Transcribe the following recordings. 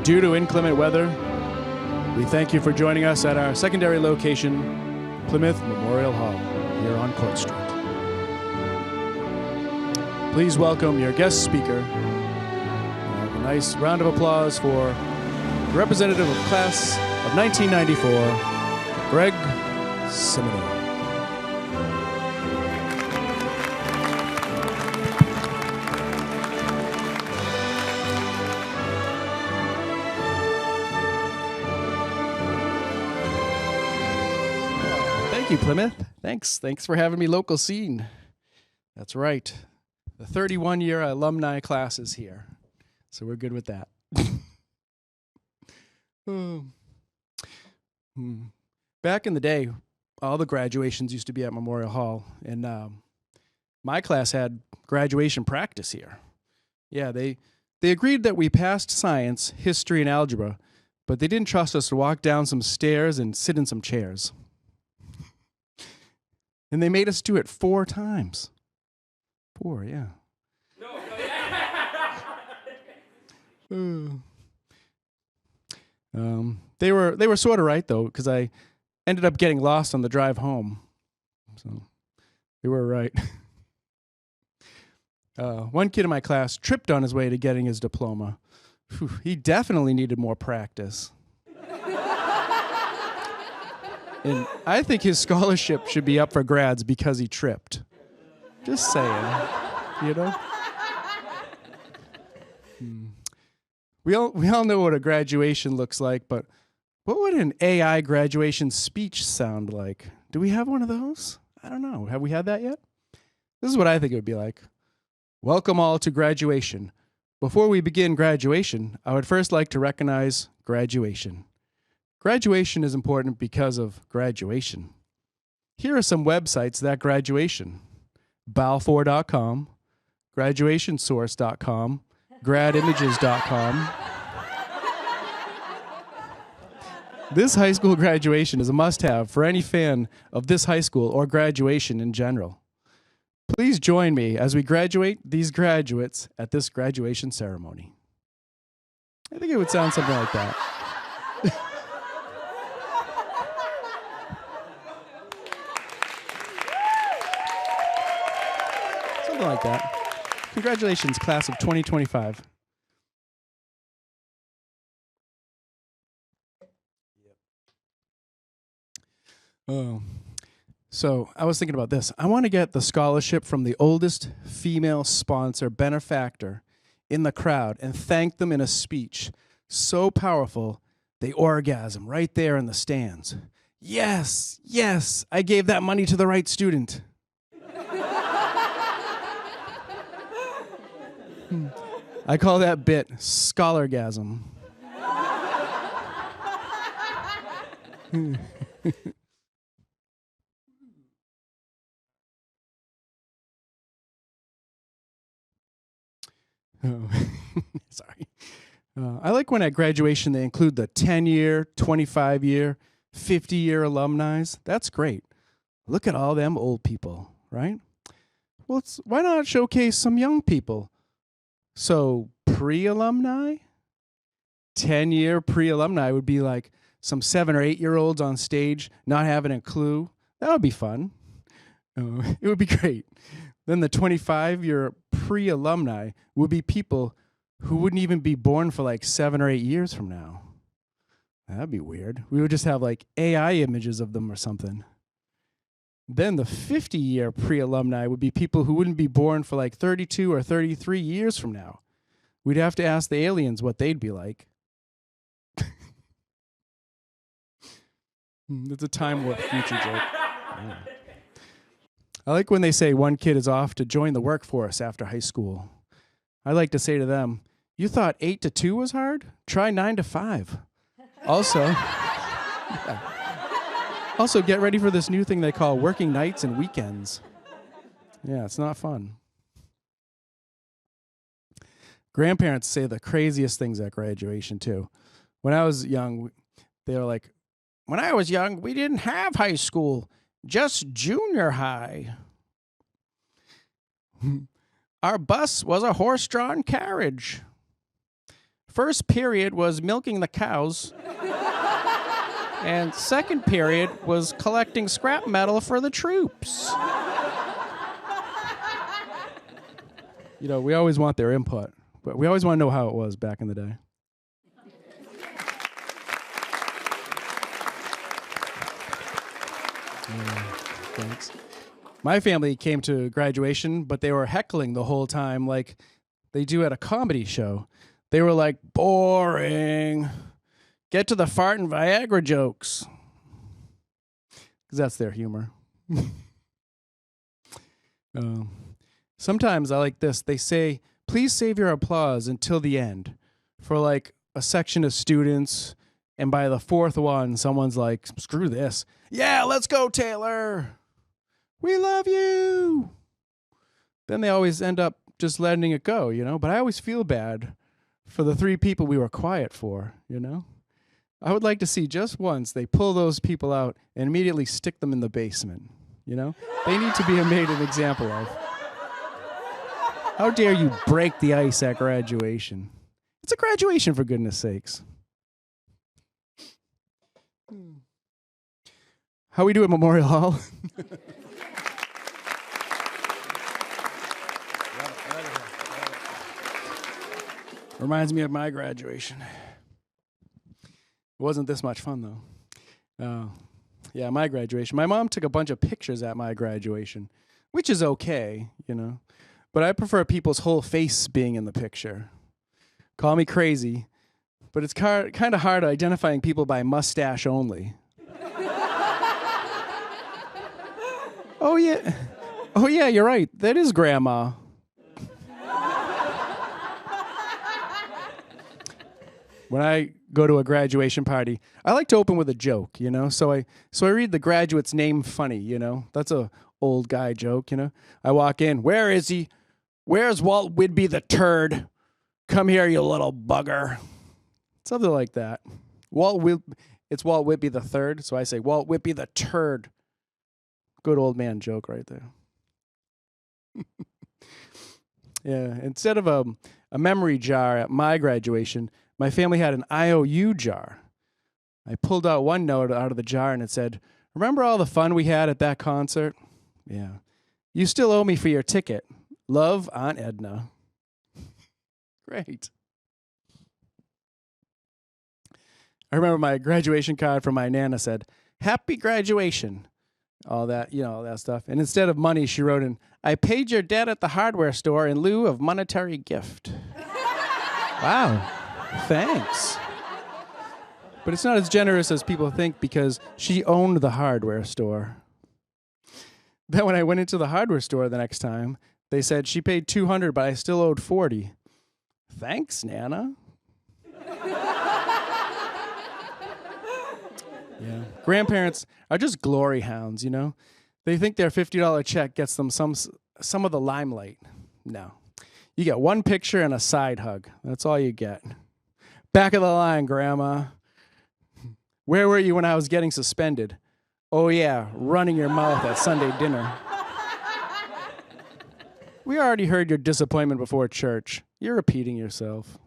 Due to inclement weather, we thank you for joining us at our secondary location, Plymouth Memorial Hall, here on Court Street. Please welcome your guest speaker. A nice round of applause for the representative of class of 1994, Greg Simoneau. Thank you, Plymouth. Thanks for having me local scene. That's right. The 31-year alumni class is here, so we're good with that. Back in the day, all the graduations used to be at Memorial Hall, and my class had graduation practice here. Yeah, they agreed that we passed science, history, and algebra, but they didn't trust us to walk down some stairs and sit in some chairs. And they made us do it 4 times. 4, yeah. They were sort of right, though, because I ended up getting lost on the drive home. So they were right. One kid in my class tripped on his way to getting his diploma. Whew, he definitely needed more practice. And I think his scholarship should be up for grabs because he tripped. Just saying, you know? We all know what a graduation looks like, but what would an AI graduation speech sound like? Do we have one of those? I don't know. Have we had that yet? This is what I think it would be like. Welcome all to graduation. Before we begin graduation, I would first like to recognize graduation. Graduation is important because of graduation. Here are some websites that graduation. Balfour.com, graduationsource.com, gradimages.com. This high school graduation is a must-have for any fan of this high school or graduation in general. Please join me as we graduate these graduates at this graduation ceremony. I think it would sound something like that. Something like that. Congratulations, class of 2025. So I was thinking about this. I want to get the scholarship from the oldest female sponsor benefactor in the crowd and thank them in a speech so powerful they orgasm right there in the stands. Yes, I gave that money to the right student. I call that bit scholargasm. Oh, sorry. I like when at graduation they include the 10-year, 25-year, 50-year alumni. That's great. Look at all them old people, right? Well, why not showcase some young people? So pre-alumni? 10-year pre-alumni would be like some 7 or 8-year-olds on stage not having a clue. That would be fun. It would be great. Then the 25-year pre-alumni would be people who wouldn't even be born for like 7 or 8 years from now. That'd be weird. We would just have like AI images of them or something. Then the 50-year pre-alumni would be people who wouldn't be born for like 32 or 33 years from now. We'd have to ask the aliens what they'd be like. It's a time warp future joke. Yeah. I like when they say one kid is off to join the workforce after high school. I like to say to them, you thought 8 to 2 was hard? Try 9 to 5. Also, get ready for this new thing they call working nights and weekends. Yeah, it's not fun. Grandparents say the craziest things at graduation, too. When I was young, they were like, when I was young, we didn't have high school. Just junior high. Our bus was a horse-drawn carriage. First period was milking the cows. And second period was collecting scrap metal for the troops. You know, we always want their input, but we always want to know how it was back in the day. Thanks. My family came to graduation, but they were heckling the whole time like they do at a comedy show. They were like, boring. Get to the fart and Viagra jokes. Because that's their humor. Sometimes I like this. They say, please save your applause until the end for like a section of students. And by the fourth one, someone's like, screw this. Yeah, let's go, Taylor. We love you. Then they always end up just letting it go, you know? But I always feel bad for the three people we were quiet for, you know? I would like to see just once they pull those people out and immediately stick them in the basement, you know? They need to be made an example of. How dare you break the ice at graduation? It's a graduation, for goodness sakes. How we do at Memorial Hall? Reminds me of my graduation. It wasn't this much fun, though. Yeah, my graduation. My mom took a bunch of pictures at my graduation, which is okay, you know. But I prefer people's whole face being in the picture. Call me crazy, but it's kind of hard identifying people by mustache only. Oh, yeah, you're right. That is Grandma. When I go to a graduation party, I like to open with a joke, you know? So I read the graduate's name funny, you know? That's a old guy joke, you know? I walk in, where is he? Where's Walt Whitby the turd? Come here, you little bugger. Something like that. It's Walt Whitby the third, so I say, Walt Whitby the turd. Good old man joke right there. Yeah, instead of a memory jar at my graduation, my family had an IOU jar. I pulled out one note out of the jar and it said, remember all the fun we had at that concert? Yeah. You still owe me for your ticket. Love, Aunt Edna. Great. I remember my graduation card from my Nana said, happy graduation. All that, you know, all that stuff. And instead of money, she wrote in, I paid your debt at the hardware store in lieu of monetary gift. Wow. Thanks. But it's not as generous as people think because she owned the hardware store. Then when I went into the hardware store the next time, they said she paid $200, but I still owed $40. Thanks, Nana. Yeah. Grandparents are just glory hounds, you know? They think their $50 check gets them some of the limelight. No. You get one picture and a side hug. That's all you get. Back of the line, Grandma. Where were you when I was getting suspended? Oh, yeah, running your mouth at Sunday dinner. We already heard your disappointment before church. You're repeating yourself.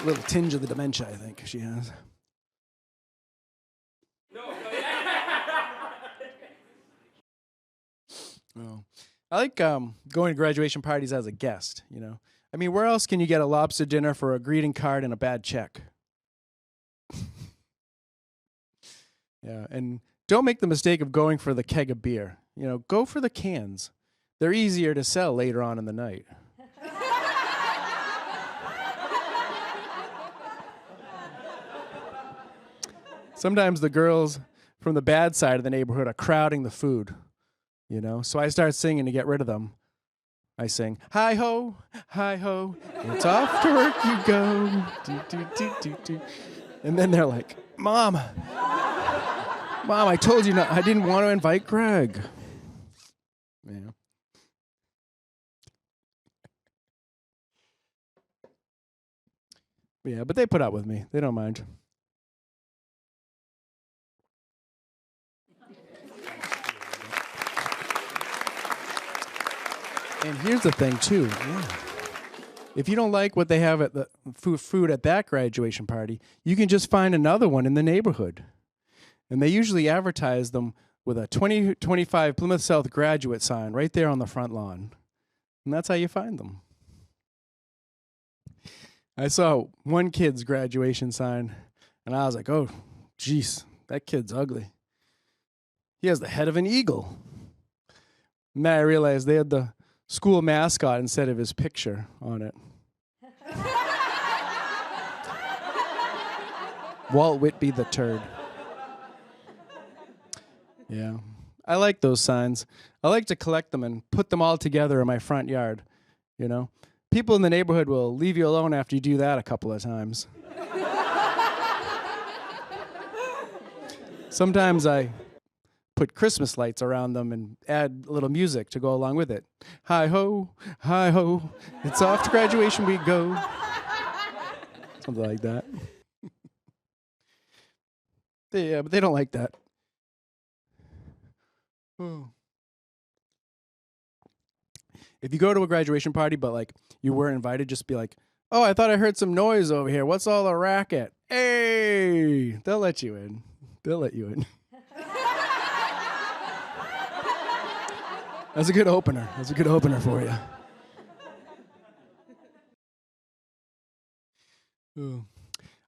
A little tinge of the dementia, I think she has. Oh. I like going to graduation parties as a guest, you know. I mean, where else can you get a lobster dinner for a greeting card and a bad check? Yeah, and don't make the mistake of going for the keg of beer. You know, go for the cans. They're easier to sell later on in the night. Sometimes the girls from the bad side of the neighborhood are crowding the food, you know? So I start singing to get rid of them. I sing, hi-ho, it's off to work you go. Do, do, do, do, do. And then they're like, Mom, I told you not, I didn't want to invite Greg. Yeah. Yeah, but they put up with me. They don't mind. And here's the thing, too. Yeah. If you don't like what they have at the food at that graduation party, you can just find another one in the neighborhood. And they usually advertise them with a 2025 Plymouth South graduate sign right there on the front lawn. And that's how you find them. I saw one kid's graduation sign, and I was like, oh, geez, that kid's ugly. He has the head of an eagle. And then I realized they had the school mascot instead of his picture on it. Walt Whitby the turd. Yeah. I like those signs. I like to collect them and put them all together in my front yard, you know. People in the neighborhood will leave you alone after you do that a couple of times. Sometimes I put Christmas lights around them and add a little music to go along with it. Hi-ho, it's off to graduation we go. Something like that. Yeah, but they don't like that. If you go to a graduation party, but like you weren't invited, just be like, oh, I thought I heard some noise over here. What's all the racket? Hey, they'll let you in. They'll let you in. That's a good opener. That's a good opener for you. Ooh.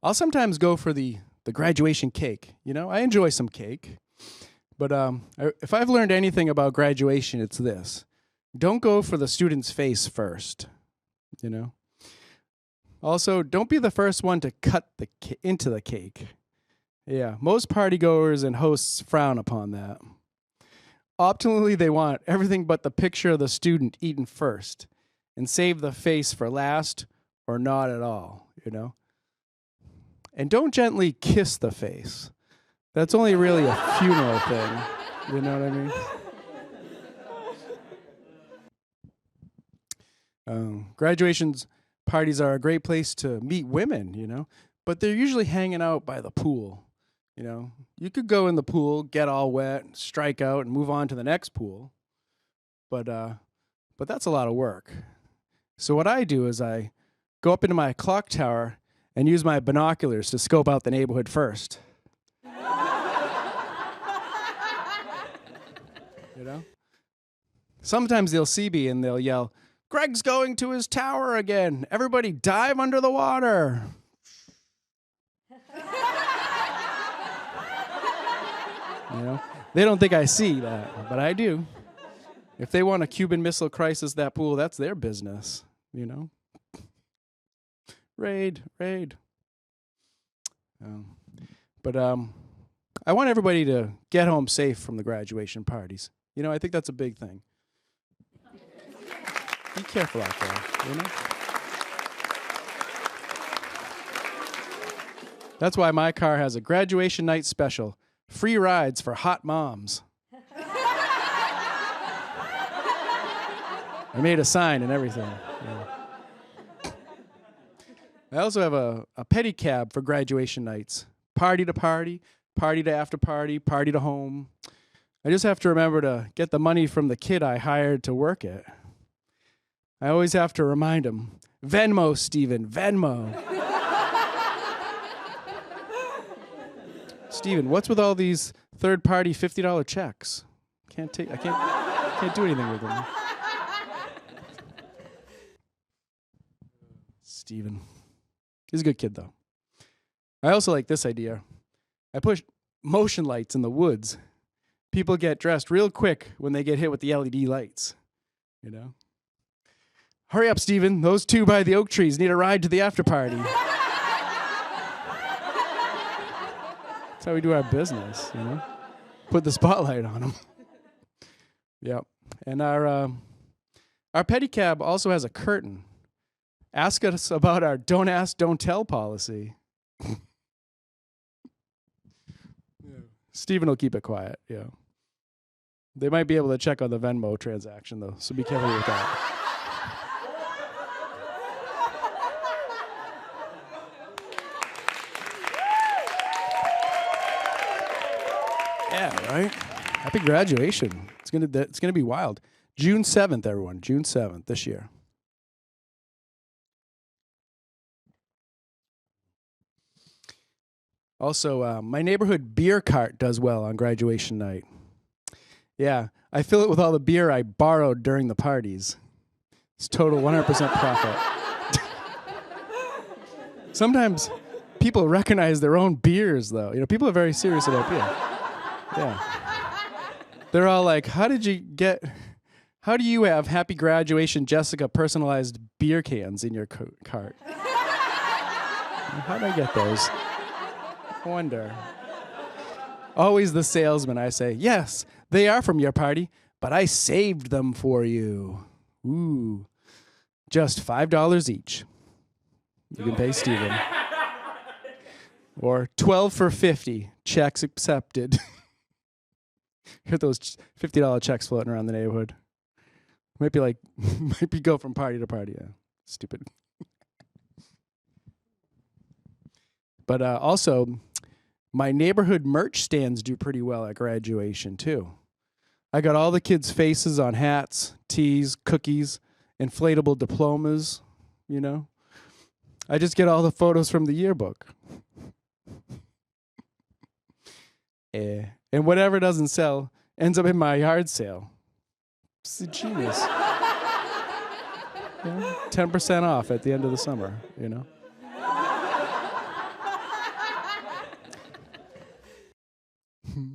I'll sometimes go for the graduation cake. You know, I enjoy some cake. But if I've learned anything about graduation, it's this. Don't go for the student's face first, you know. Also, don't be the first one to cut into the cake. Yeah, most partygoers and hosts frown upon that. Optimally, they want everything but the picture of the student eaten first and save the face for last or not at all, you know. And don't gently kiss the face. That's only really a funeral thing, you know what I mean? Graduations parties are a great place to meet women, you know, but they're usually hanging out by the pool, you know. You could go in the pool, get all wet, strike out, and move on to the next pool, but that's a lot of work. So what I do is I go up into my clock tower and use my binoculars to scope out the neighborhood first. You know? Sometimes they'll see me and they'll yell, Greg's going to his tower again. Everybody dive under the water. You know? They don't think I see that, but I do. If they want a Cuban Missile Crisis that pool, that's their business, you know? Raid. But I want everybody to get home safe from the graduation parties. You know, I think that's a big thing. Be careful out there, you know? That's why my car has a graduation night special. Free rides for hot moms. I made a sign and everything. Yeah. I also have a pedicab for graduation nights. Party to party, party to after party, party to home. I just have to remember to get the money from the kid I hired to work it. I always have to remind him, Venmo, Steven, Venmo. Steven, what's with all these third-party $50 checks? I can't do anything with them. Steven. He's a good kid, though. I also like this idea. I push motion lights in the woods. People get dressed real quick when they get hit with the LED lights, you know? Hurry up, Steven. Those two by the oak trees need a ride to the after party. That's how we do our business, you know? Put the spotlight on them. Yep. And our pedicab also has a curtain. Ask us about our don't ask, don't tell policy. Steven will keep it quiet, yeah. They might be able to check on the Venmo transaction, though, so be careful with that. Yeah, right? Happy graduation. It's gonna be wild. June 7th, everyone. June 7th this year. Also, my neighborhood beer cart does well on graduation night. Yeah, I fill it with all the beer I borrowed during the parties. It's total 100% profit. Sometimes people recognize their own beers, though. You know, people are very serious about beer. Yeah. They're all like, how do you have Happy Graduation Jessica personalized beer cans in your cart? How did I get those? I wonder. Always the salesman, I say, yes, they are from your party, but I saved them for you. Ooh, just $5 each. You can pay Steven. Or 12 for $50, checks accepted. Hear those $50 checks floating around the neighborhood. Might be go from party to party. Yeah, stupid. But also, my neighborhood merch stands do pretty well at graduation, too. I got all the kids' faces on hats, tees, cookies, inflatable diplomas, you know. I just get all the photos from the yearbook. And whatever doesn't sell ends up in my yard sale. It's a genius. 10% off at the end of the summer, you know.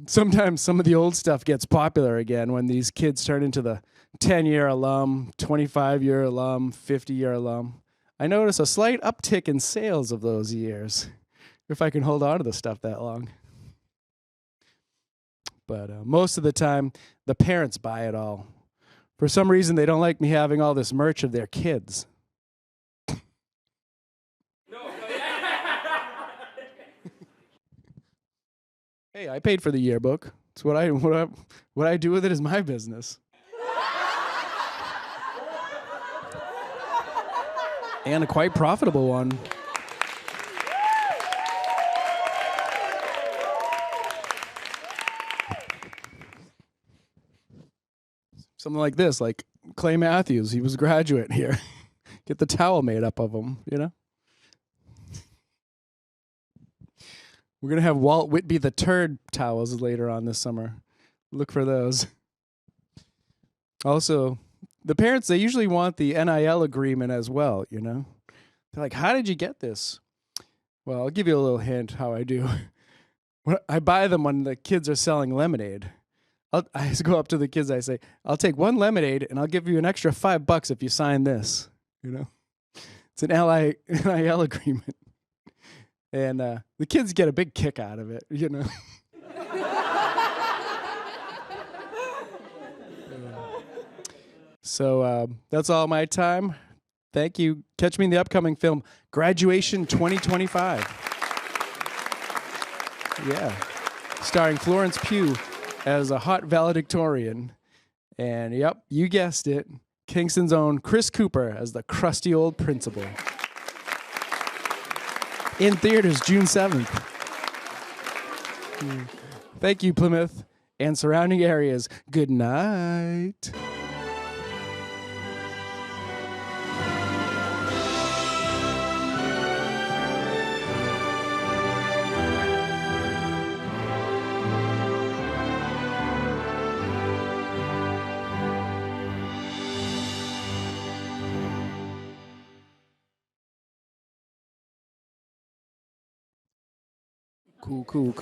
Sometimes some of the old stuff gets popular again when these kids turn into the 10-year alum, 25-year alum, 50-year alum. I notice a slight uptick in sales of those years, if I can hold on to the stuff that long. But most of the time, the parents buy it all. For some reason, they don't like me having all this merch of their kids. Hey, I paid for the yearbook. It's what I do with it is my business. And a quite profitable one. Something like this, like Clay Matthews, he was a graduate here. Get the towel made up of him, you know? We're going to have Walt Whitby the Turd towels later on this summer. Look for those. Also, the parents, they usually want the NIL agreement as well, you know? They're like, how did you get this? Well, I'll give you a little hint how I do. I buy them when the kids are selling lemonade. I just go up to the kids, I say, I'll take one lemonade and I'll give you an extra $5 if you sign this, you know? It's an NIL agreement. And the kids get a big kick out of it, you know. So that's all my time. Thank you. Catch me in the upcoming film, Graduation 2025. Yeah. Starring Florence Pugh as a hot valedictorian. And, yep, you guessed it, Kingston's own Chris Cooper as the crusty old principal. In theaters, June 7th. Thank you, Plymouth and surrounding areas. Good night. Cool.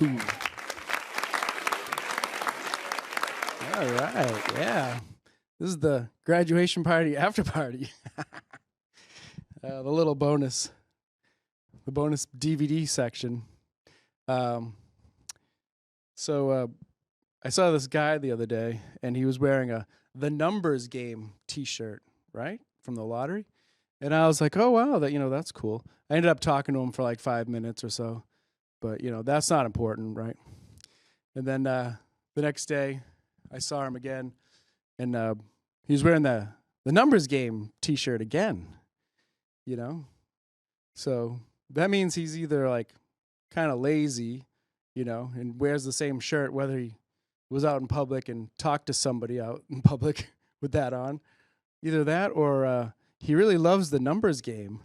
All right, yeah. This is the graduation party after party. The little bonus. The bonus DVD section. So I saw this guy the other day, and he was wearing a The Numbers Game t-shirt, right? From the lottery. And I was like, oh, wow, that's cool. I ended up talking to him for like 5 minutes or so. But, that's not important, right? And then the next day, I saw him again, and he was wearing the Numbers Game t-shirt again, So that means he's either, like, kind of lazy, and wears the same shirt whether he was out in public and talked to somebody out in public with that on. Either that or he really loves the numbers game.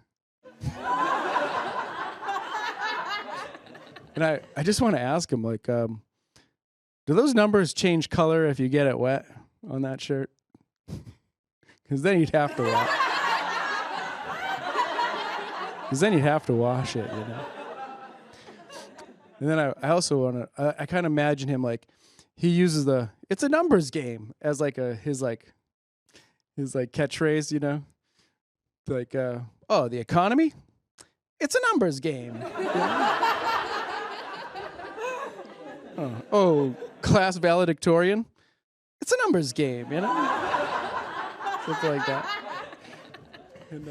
And I just want to ask him, like, do those numbers change color if you get it wet on that shirt? Because then you'd have to wash. Because then you'd have to wash it, you know. And then I also want to. I kind of imagine him like he uses it's a numbers game as like his catchphrase, you know, like the economy, it's a numbers game. You know? Class valedictorian, it's a numbers game, you know, something like that. And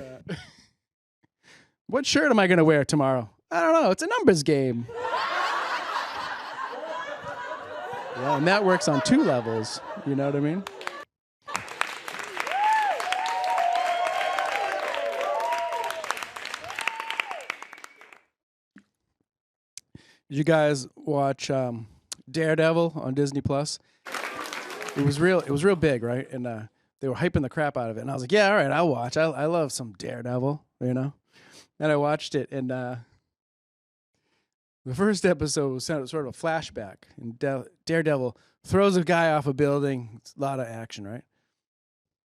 what shirt am I gonna wear tomorrow? I don't know. It's a numbers game. Yeah, and that works on 2 levels. You know what I mean? Did you guys watch Daredevil on Disney Plus? It was real big, right? And they were hyping the crap out of it. And I was like, yeah, all right, I'll watch. I love some Daredevil, you know? And I watched it, and the first episode was sort of a flashback. And Daredevil throws a guy off a building. It's a lot of action, right?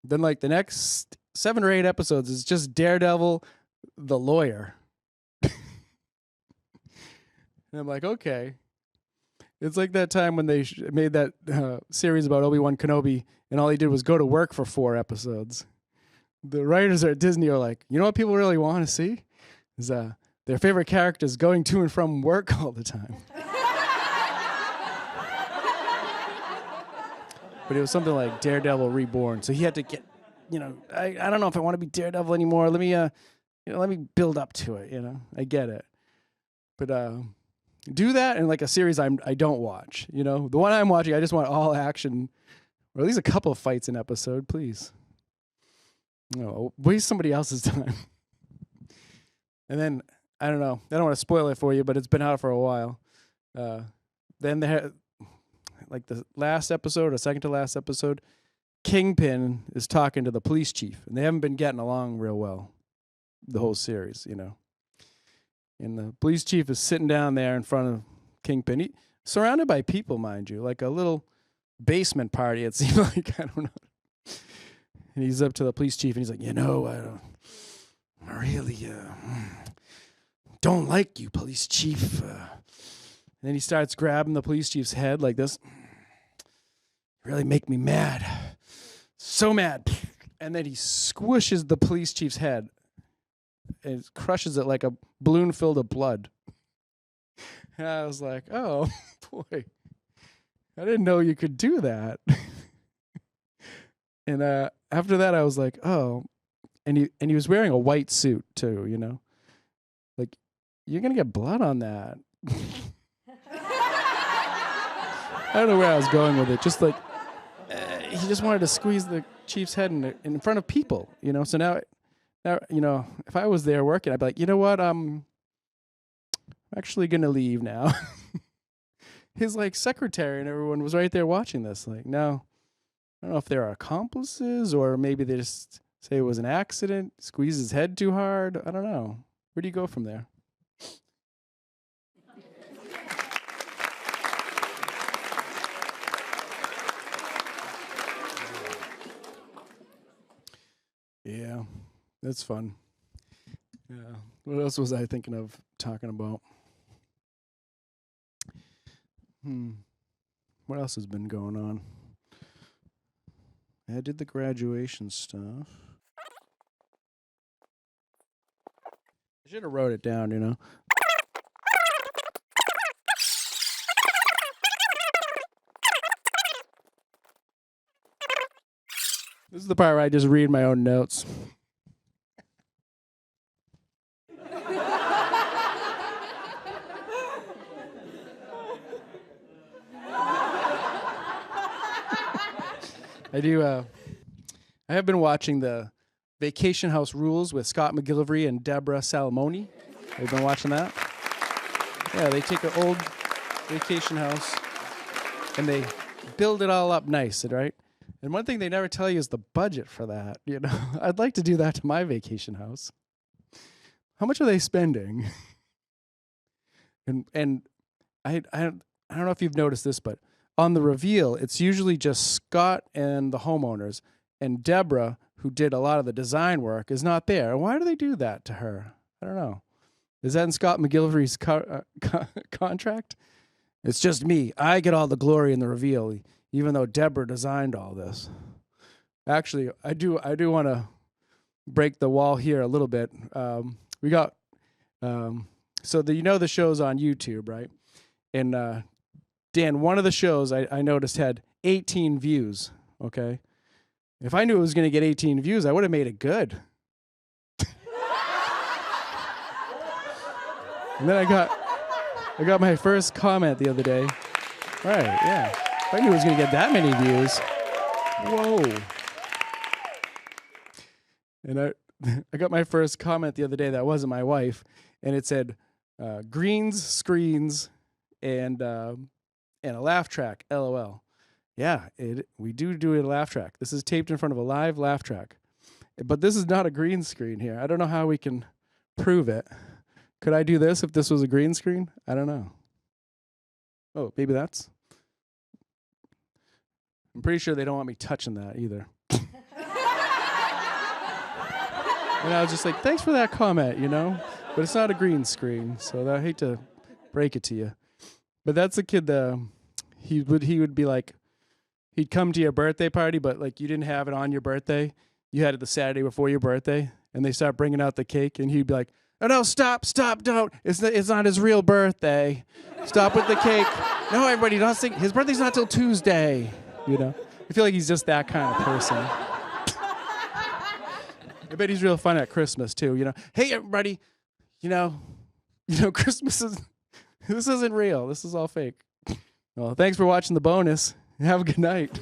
Then, like, the next 7 or 8 episodes is just Daredevil, the lawyer. And I'm like, okay. It's like that time when they made that series about Obi-Wan Kenobi, and all he did was go to work for 4 episodes. The writers at Disney are like, you know what people really want to see? Is their favorite characters going to and from work all the time. But it was something like Daredevil Reborn. So he had to get, you know, I don't know if I want to be Daredevil anymore. Let me build up to it, you know. I get it. But do that in like a series I don't watch, you know. The one I'm watching, I just want all action, or at least a couple of fights an episode, please. No, waste somebody else's time. And then, I don't know, I don't want to spoil it for you, but it's been out for a while. Then there, like the last episode, or second to last episode, Kingpin is talking to the police chief, and they haven't been getting along real well the whole series, you know. And the police chief is sitting down there in front of Kingpin, surrounded by people, mind you, like a little basement party, it seemed like, I don't know. And he's up to the police chief, and he's like, you know, I really don't like you, police chief. And then he starts grabbing the police chief's head like this. Really make me mad. So mad. And then he squishes the police chief's head. And crushes it like a balloon filled with blood. And I was like, oh, boy. I didn't know you could do that. And after that, I was like, oh. And he was wearing a white suit, too, you know? Like, you're going to get blood on that. I don't know where I was going with it. Just like, he just wanted to squeeze the chief's head in front of people, you know? So now, you know, if I was there working, I'd be like, you know what? I'm actually going to leave now. His, like, secretary and everyone was right there watching this. Like, no, I don't know if they're accomplices or maybe they just say it was an accident, squeeze his head too hard. I don't know. Where do you go from there? Yeah, that's fun. Yeah. What else was I thinking of talking about? What else has been going on? I did the graduation stuff. I should have wrote it down, you know. This is the part where I just read my own notes. I have been watching the Vacation House Rules with Scott McGillivray and Deborah Salamoni. Have you been watching that? Yeah, they take an old vacation house and they build it all up nice, right? And one thing they never tell you is the budget for that. You know, I'd like to do that to my vacation house. How much are they spending? and I don't know if you've noticed this, but on the reveal, it's usually just Scott and the homeowners, and Deborah, who did a lot of the design work, is not there. Why do they do that to her? I don't know. Is that in Scott McGillivray's contract? It's just me. I get all the glory in the reveal, even though Deborah designed all this. Actually, I do want to break the wall here a little bit. We got so the show's on YouTube, right? And Dan, one of the shows I noticed had 18 views. Okay, if I knew it was going to get 18 views, I would have made it good. And then I got my first comment the other day. Right, yeah. If I knew it was going to get that many views. Whoa. And I got my first comment the other day that wasn't my wife, and it said, greens, screens, and a laugh track, LOL. Yeah, we do a laugh track. This is taped in front of a live laugh track. But this is not a green screen here. I don't know how we can prove it. Could I do this if this was a green screen? I don't know. Oh, maybe that's... I'm pretty sure they don't want me touching that either. And I was just like, thanks for that comment, you know? But it's not a green screen, so I hate to break it to you. But that's a kid that he would be like, he'd come to your birthday party, but like you didn't have it on your birthday. You had it the Saturday before your birthday, and they start bringing out the cake, and he'd be like, oh, no, stop, don't. It's not his real birthday. Stop with the cake. No, everybody, don't sing. His birthday's not till Tuesday, you know? I feel like he's just that kind of person. I bet he's real fun at Christmas, too, you know? Hey, everybody, you know, Christmas this isn't real. This is all fake. Well, thanks for watching the bonus. Have a good night.